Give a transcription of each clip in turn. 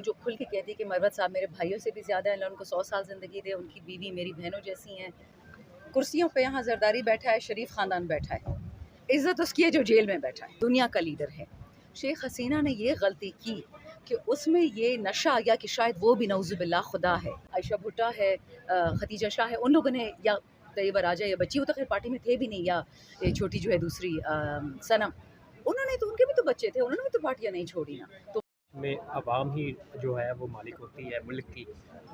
जो खुल के कहती है कि मरवत साहब मेरे भाइयों से भी ज़्यादा है, अल्लाह उनको 100 साल ज़िंदगी दे, उनकी बीवी मेरी बहनों जैसी हैं। कुर्सियों पे यहाँ ज़रदारी बैठा है, शरीफ ख़ानदान बैठा है, इज़्ज़त उसकी है जो जेल में बैठा है, दुनिया का लीडर है। शेख हसीना ने ये गलती की कि उसमें ये नशा आ गया कि शायद वो भी नऊज़ुबिल्लाह खुदा है। आयशा भुट्टा है, खदीजा शाह है, उन लोगों ने या तैयबा राजा या बच्ची, वो तो खैर पार्टी में थे भी नहीं, या ये छोटी जो है दूसरी सनम, उन्होंने तो, उनके भी तो बच्चे थे, उन्होंने भी तो पार्टियाँ नहीं छोड़ी ना। तो में अवाम ही जो है वो मालिक होती है मुल्क की।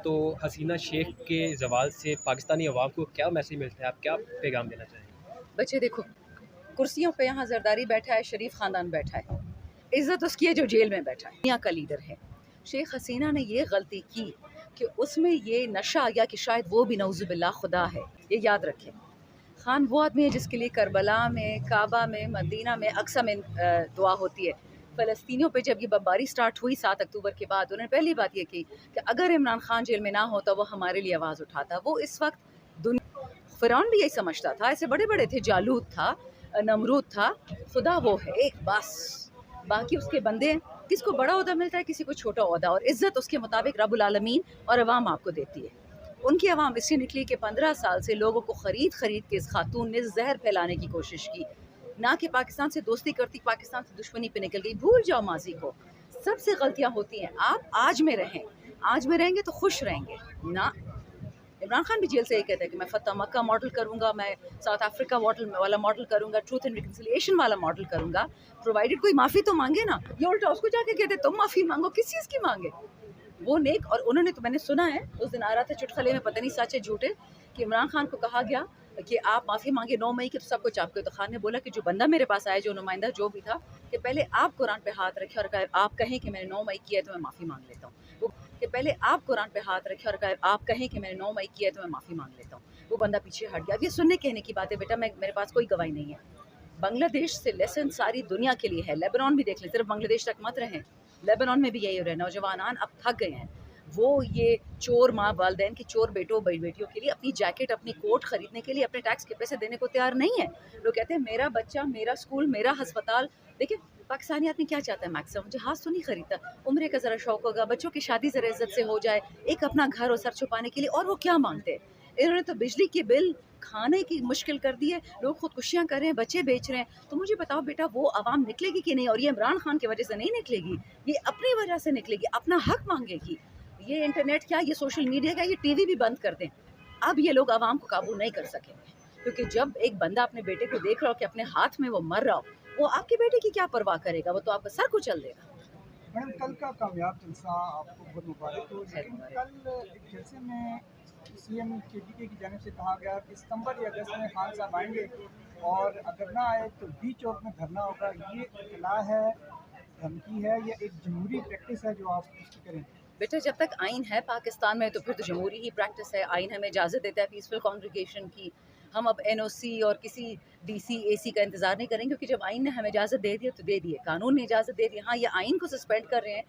तो हसीना शेख के ज़वाल से पाकिस्तानी अवाम को क्या मैसेज मिलता है? आप क्या पैगाम देना चाहेंगे? बच्चे देखो, कुर्सियों पे यहाँ ज़रदारी बैठा है, शरीफ ख़ानदान बैठा है, इज़्ज़त उसकी है जो जेल में बैठा है, दुनिया का लीडर है। शेख हसीना ने ये गलती की कि उसमें ये नशा आ गया कि शायद वो भी नऊज़ुबिल्लाह खुदा है। ये याद रखें। खान वो आदमी है जिसके लिए करबला में, काबा में, मदीना में, अक्सा में दुआ होती है। फ़लस्तीनियों पे जब ये बमबारी स्टार्ट हुई 7 अक्टूबर के बाद, उन्होंने पहली बात ये की कि अगर इमरान खान जेल में ना होता, वो हमारे लिए आवाज़ उठाता। वो इस वक्त फ़िरौन भी यही समझता था, ऐसे बड़े बड़े थे, जालूत था, नमरूद था, खुदा वो है एक बस, बाकी उसके बंदे हैं। किसको बड़ा ओहदा मिलता है, किसी को छोटा ओहदा, और इज़्ज़त उसके मुताबिक रब्बुल आलमीन और अवाम आपको देती है। उनकी अवाम इससे निकली कि 15 साल से लोगों को ख़रीद के इस खातून ने जहर फैलाने की कोशिश की। ना कि पाकिस्तान से दोस्ती करती, पाकिस्तान से दुश्मनी पे निकल गई। भूल जाओ माजी को, सबसे गलतियाँ होती हैं। आप आज में रहें, आज में रहेंगे तो खुश रहेंगे ना। इमरान खान भी जेल से यही कहता है कि मैं फतह मक्का मॉडल करूंगा, मैं साउथ अफ्रीका वाला मॉडल करूंगा, ट्रूथ एंड रिकन्सिलिएशन वाला मॉडल करूंगा, प्रोवाइडेड कोई माफ़ी तो मांगे ना। ये उल्टा उसको जाके कहते तुम माफ़ी मांगो, किस चीज़ की मांगे वो नेक। और उन्होंने तो, मैंने सुना है उस दिन आ रहा था चुटखले में, पता नहीं सच है झूठे, कि इमरान खान को कहा गया कि आप माफ़ी मांगे 9 मई की, तो सब कुछ आपको। तो खान ने बोला कि जो बंदा मेरे पास आया, जो नुमाइंदा जो भी था, कि पहले आप कुरान पे हाथ रखें और आप कहें कि मैंने 9 मई किया है तो मैं माफ़ी मांग लेता हूँ। वो कि पहले आप कुरान पे हाथ रखें और आप कहें कि मैंने 9 मई किया है तो मैं माफ़ी मांग लेता हूँ। वो बंदा पीछे हट गया। अब ये सुनने कहने की बात है बेटा, मेरे पास कोई गवाही नहीं है। बांग्लादेश से लेसन सारी दुनिया के लिए है। लेबनान भी देख लें, सिर्फ बांग्लादेश तक मत रहें, लेबनान में भी यही हो रहा है। नौजवान अब थक गए हैं। वो ये चोर माँ वालदैन की चोर बेटों बेटियों के लिए अपनी जैकेट, अपनी कोट खरीदने के लिए अपने टैक्स के पैसे देने को तैयार नहीं है। लोग कहते हैं मेरा बच्चा, मेरा स्कूल, मेरा अस्पताल। देखिए पाकिस्तानी आदमी क्या चाहता है मैक्सिमम, जहाज़ तो नहीं खरीदता, उम्र का ज़रा शौक होगा, बच्चों की शादी ज़रा इज्जत से हो जाए, एक अपना घर और सर छुपाने के लिए। और वो क्या मांगते हैं? इन्होंने तो बिजली के बिल, खाने की मुश्किल कर दी है, लोग खुदकुशियाँ कर रहे हैं, बच्चे बेच रहे हैं। तो मुझे बताओ बेटा, वो आवाम निकलेगी कि नहीं? और ये इमरान खान की वजह से नहीं निकलेगी, ये अपनी वजह से निकलेगी, अपना हक मांगेगी। ये इंटरनेट क्या, ये सोशल मीडिया क्या, ये टीवी भी बंद कर दें, अब ये लोग आवाम को काबू नहीं कर सकेंगे। क्योंकि जब एक बंदा अपने बेटे को देख रहा हो कि अपने हाथ में वो मर रहा हो, वो आपके बेटे की क्या परवाह करेगा? वो तो आपका सर कुचल देगा। मैडम, कल का कामयाब जलसा आपको बहुत मुबारक हो। लेकिन कल एक जलसे में सीएम केडीके की जानिब से कहा गया कि सितंबर या अगस्त में खान साहब आएंगे, और अगर ना आए तो बी चौक में धरना होगा। ये इत्तला है, धमकी है, या एक जमहूरी प्रैक्टिस है जो आप उसकी करें? बेटा जब तक आइन है पाकिस्तान में तो फिर तो जमहूरी ही प्रैक्टिस है। आइन हमें इजाज़त देता है पीसफुल कॉन्ग्रीगेशन की। हम अब एनओसी और किसी डीसी एसी का इंतज़ार नहीं करेंगे, क्योंकि जब आइन ने हमें इजाज़त दे दी तो दे दी है, कानून ने इजाज़त दे दी। हाँ, ये आइन को सस्पेंड कर रहे हैं,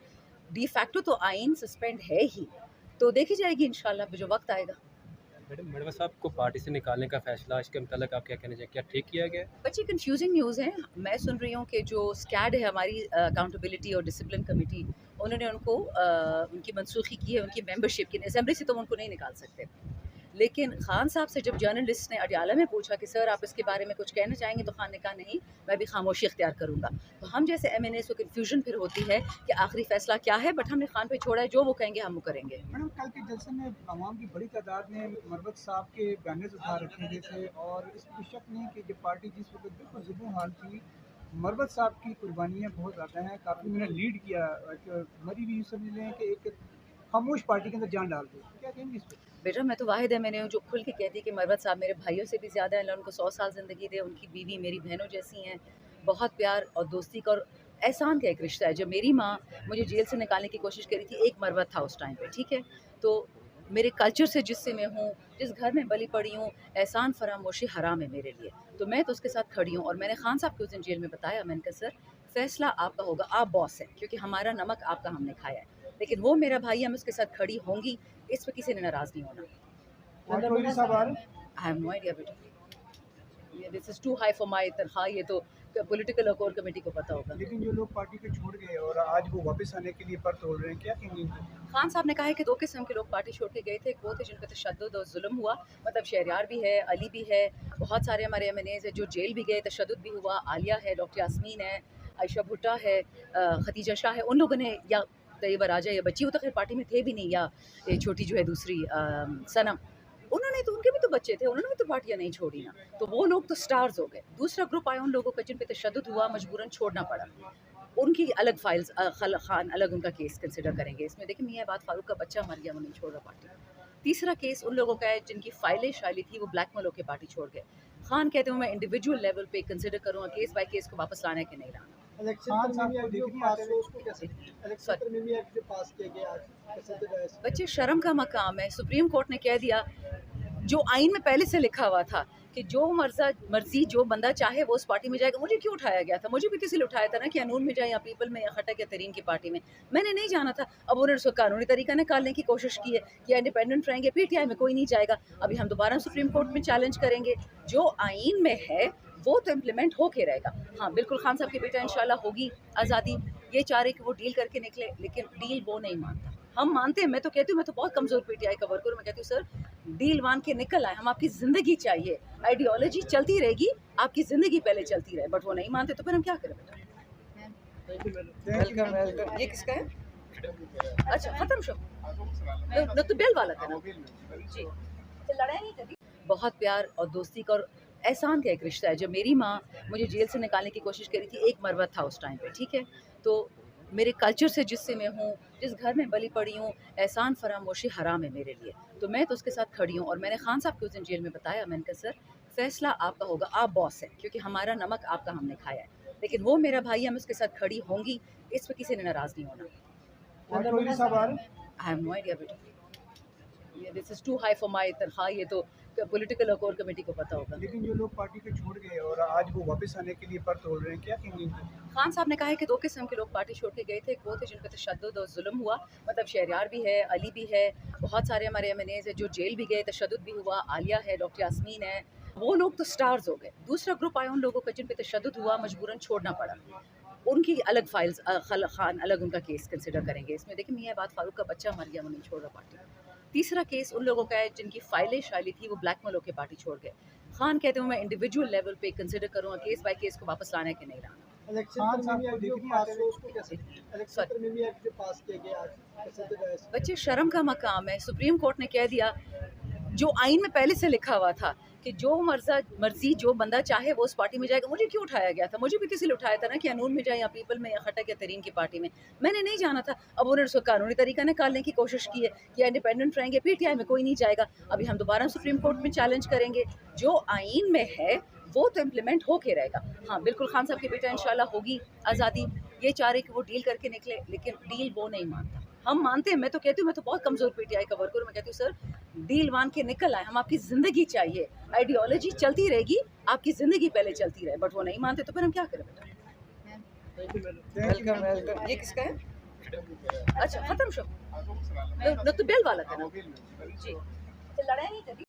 डी फैक्टो तो आइन सस्पेंड है ही, तो देखी जाएगी इंशाल्लाह जो वक्त आएगा। मैडम, मरवत साहब को पार्टी से निकालने का फैसला, इसके मुताल्लिक आप क्या कहना चाहिए? क्या ठीक किया गया है? बच्चे कंफ्यूजिंग न्यूज़ है। मैं सुन रही हूँ कि जो स्कैड है हमारी अकाउंटेबिलिटी और डिसिप्लिन कमेटी, उन्होंने उनको उनकी मनसूखी की है, उनकी मेंबरशिप की। असेंबली से तो उनको नहीं निकाल सकते। लेकिन खान साहब से जब जर्नलिस्ट ने अडयाला में पूछा कि सर आप इसके बारे में कुछ कहना चाहेंगे, तो खान ने कहा नहीं, मैं भी खामोशी इख्तियार करूँगा। तो हम जैसे एमएनएस को कन्फ्यूजन फिर होती है कि आखिरी फैसला क्या है, बट हमने खान पे छोड़ा है, जो वो कहेंगे हम वो करेंगे। मैडम, कल के जलसे में आवाम की बड़ी तादाद ने मरवत साहब के बैनर्स उठा रखे गए थे, और इसमें शक नहीं कि जब पार्टी जिस वक्त बिल्कुल ज़िद्दो हाल थी, मरवत साहब की कुर्बानियाँ बहुत ज़्यादा हैं। काफ़ी मैंने लीड किया, एक मरी भी समझ लें कि एक खामोश पार्टी के अंदर जान डाल दी। क्या कहेंगे इस पर? बेटा मैं तो वाहिद है, मैंने जो खुल के कहती कि मरवत साहब मेरे भाइयों से भी ज़्यादा है, अल्लाह उनको 100 साल ज़िंदगी दे, उनकी बीवी मेरी बहनों जैसी हैं। बहुत प्यार और दोस्ती का और एहसान का एक रिश्ता है। जब मेरी माँ मुझे जेल से निकालने की कोशिश करी थी, एक मरवत था उस टाइम पे, ठीक है? तो मेरे कल्चर से जिससे मैं हूँ, जिस घर में बली पड़ी हूँ, एहसान फरामोशी हराम है मेरे लिए। तो मैं तो उसके साथ खड़ी हूँ, और मैंने खान साहब को उस दिन जेल में बताया, मैंने कहा सर फैसला आपका होगा, आप बॉस हैं, क्योंकि हमारा नमक आपका हमने खाया है, लेकिन वो मेरा भाई है, मैं उसके साथ खड़ी होंगी, इस पर किसी ने नाराज़ नहीं होना। और कोई साहब आ रहे हैं? आई हैव नो आइडिया बेटा, this is too high for my तनख्वाह। ये तो पॉलिटिकल कोर कमेटी को पता होगा। लेकिन जो लोग पार्टी को छोड़ गए और आज वो वापस आने के लिए पर तोड़ रहे हैं, क्या कहेंगे इनको? खान साहब ने कहा है कि 2 किस्म के लोग पार्टी छोड़ के गए थे। एक वो थे जिन पे तशद्दुद और जुल्म हुआ, मतलब शहरयार भी है, अली भी है, बहुत सारे हमारे एमएनएज़ हैं जो जेल भी गए, तशद्दुद भी हुआ, आलिया है, डॉक्टर यास्मीन है, आयशा भुट्टा है, खदीजा शाह है। उन लोगों ने या तैयबा राजा या बच्ची, वो तो खैर पार्टी में थे भी नहीं, या ये छोटी जो है दूसरी सनम, उन्होंने तो, उनके भी तो बच्चे थे, उन्होंने भी तो पार्टियाँ नहीं छोड़ी ना, तो वो लोग तो स्टार्स हो गए। दूसरा ग्रुप आया उन लोगों का जिन पे तशद्दुद हुआ, मजबूरन छोड़ना पड़ा, उनकी अलग फाइल्स, खान अलग उनका केस कंसिडर करेंगे। इसमें देखिए मियां बात फारूक का बच्चा मर गया, वो नहीं छोड़ रहा पार्टी। तीसरा केस उन लोगों का है जिनकी फाइलें शाइली थी, वो ब्लैकमेल होकर पार्टी छोड़ गए। खान कहते हैं मैं इंडिविजुअल लेवल पे कंसिडर करूँगा केस बाय केस को वापस लाना है कि नहीं लाना। बच्चे शर्म का मकाम है। सुप्रीम कोर्ट ने कह दिया जो आइन में पहले से लिखा हुआ था कि जो मर्जी जो बंदा चाहे वो उस पार्टी में जाएगा। मुझे क्यों उठाया गया था? मुझे भी किसी ने उठाया था ना कि अनून में जाए या पीपल में या खटक या तरीन की पार्टी में, मैंने नहीं जाना था। अब उन्होंने उसको कानूनी तरीका निकालने की कोशिश की है कि इंडिपेंडेंट रहेंगे, पीटीआई में कोई नहीं जाएगा। अभी हम दोबारा सुप्रीम कोर्ट में चैलेंज करेंगे। जो आइन में है वो तो इम्प्लीमेंट होके रहेगा। हाँ बिल्कुल, खान साहब की बेटा इंशाल्लाह होगी आज़ादी। ये चाह रहे कि वो डील करके निकले, लेकिन डील वो नहीं मानता। हम मानते हैं, मैं तो कहती हूँ, मैं तो बहुत कमज़ोर पीटीआई का वर्कर हूँ, मैं कहती हूँ सर डील मान के निकल आए, हम आपकी ज़िंदगी चाहिए। आइडियोलॉजी चलती रहेगी, आपकी ज़िंदगी पहले चलती रहे, बट वो नहीं मानते तो फिर हम क्या करें बेटा? Welcome welcome. ये किसका है? अच्छा ख़त्म शो तो बेल वाला था ना जी। तो लड़ाई नहीं करी, बहुत प्यार और दोस्ती का और एहसान का एक रिश्ता है। जब मेरी माँ मुझे जेल से निकालने की कोशिश करी थी, एक मरवत था उस टाइम पे, ठीक है, तो मेरे कल्चर से जिससे मैं हूँ, जिस घर में बली पड़ी हूँ, एहसान फरामोशी हराम है मेरे लिए, तो मैं तो उसके साथ खड़ी हूँ। और मैंने खान साहब को उस दिन जेल में बताया, मैंने कहा सर फैसला आपका होगा, आप बॉस हैं, क्योंकि हमारा नमक आपका हमने खाया है, लेकिन वो मेरा भाई है, मैं उसके साथ खड़ी होंगी, इस पर किसी ने नाराज़ नहीं होना। आई हैव नो आइडिया बेटा, this is too high for my तनख्वाह, ये तो पॉलिटिकल कोर कमेटी को पता होगा। लेकिन जो लोग पार्टी को छोड़ गए और आज वो वापस आने के लिए पर तोड़ रहे हैं, क्या कहेंगे इनको? खान साहब ने कहा है कि 2 किस्म के लोग पार्टी छोड़ के गए थे। एक वो थे जिन पे तशद्दुद और जुल्म हुआ, मतलब शहरयार भी है, अली भी है, बहुत सारे हमारे एमएनएज़ हैं जो जेल भी गए, तशद्दुद भी हुआ, आलिया है, डॉक्टर यास्मीन है, वो लोग तो स्टार्स हो गए। दूसरा ग्रुप आया उन लोगों का जिन पे तशद्दुद हुआ, मजबूरन छोड़ना पड़ा, उनकी अलग फाइल्स, खान अलग उनका केस कंसिडर करेंगे। इसमें देखिए मियां बात फारूक का बच्चा मर गया, वो नहीं छोड़ रहा पार्टी। तीसरा केस उन लोगों का है जिनकी फाइलें शाइली थी, वो ब्लैकमेल होकर पार्टी छोड़ गए। खान कहते हैं मैं इंडिविजुअल लेवल पे कंसिडर करूँगा केस बाय केस को वापस लाना है कि नहीं लाना। बच्चे शर्म का मकाम है। सुप्रीम कोर्ट ने कह दिया जो आइन में पहले से लिखा हुआ था कि जो मर्जी जो बंदा चाहे वो उस पार्टी में जाएगा। मुझे क्यों उठाया गया था? मुझे भी किसी ने उठाया था ना कि अनून में जाए या पीपल में या खटक या तरीन की पार्टी में, मैंने नहीं जाना था। अब उन्होंने उसको कानूनी तरीका निकालने की कोशिश की है कि इंडिपेंडेंट रहेंगे, पीटीआई में कोई नहीं जाएगा। अभी हम दोबारा सुप्रीम कोर्ट में चैलेंज करेंगे। जो आइन में है वो तो इम्प्लीमेंट होके रहेगा। हाँ बिल्कुल, खान साहब की बेटा इंशाल्लाह होगी आज़ादी। ये चाह रहे कि वो डील करके निकले, लेकिन डील वो नहीं मानता। हम मानते हैं, मैं तो कहती हूँ, मैं तो बहुत कमज़ोर पीटीआई का वर्कर हूँ, मैं कहती हूँ सर डील मान के निकल आए, हम आपकी ज़िंदगी चाहिए। आइडियोलॉजी चलती रहेगी, आपकी ज़िंदगी पहले चलती रहे, बट वो नहीं मानते तो फिर हम क्या करें बेटा? Welcome welcome. ये किसका है? अच्छा ख़त्म शो तो बेल वाला था ना जी। तो लड़ाई नहीं करी।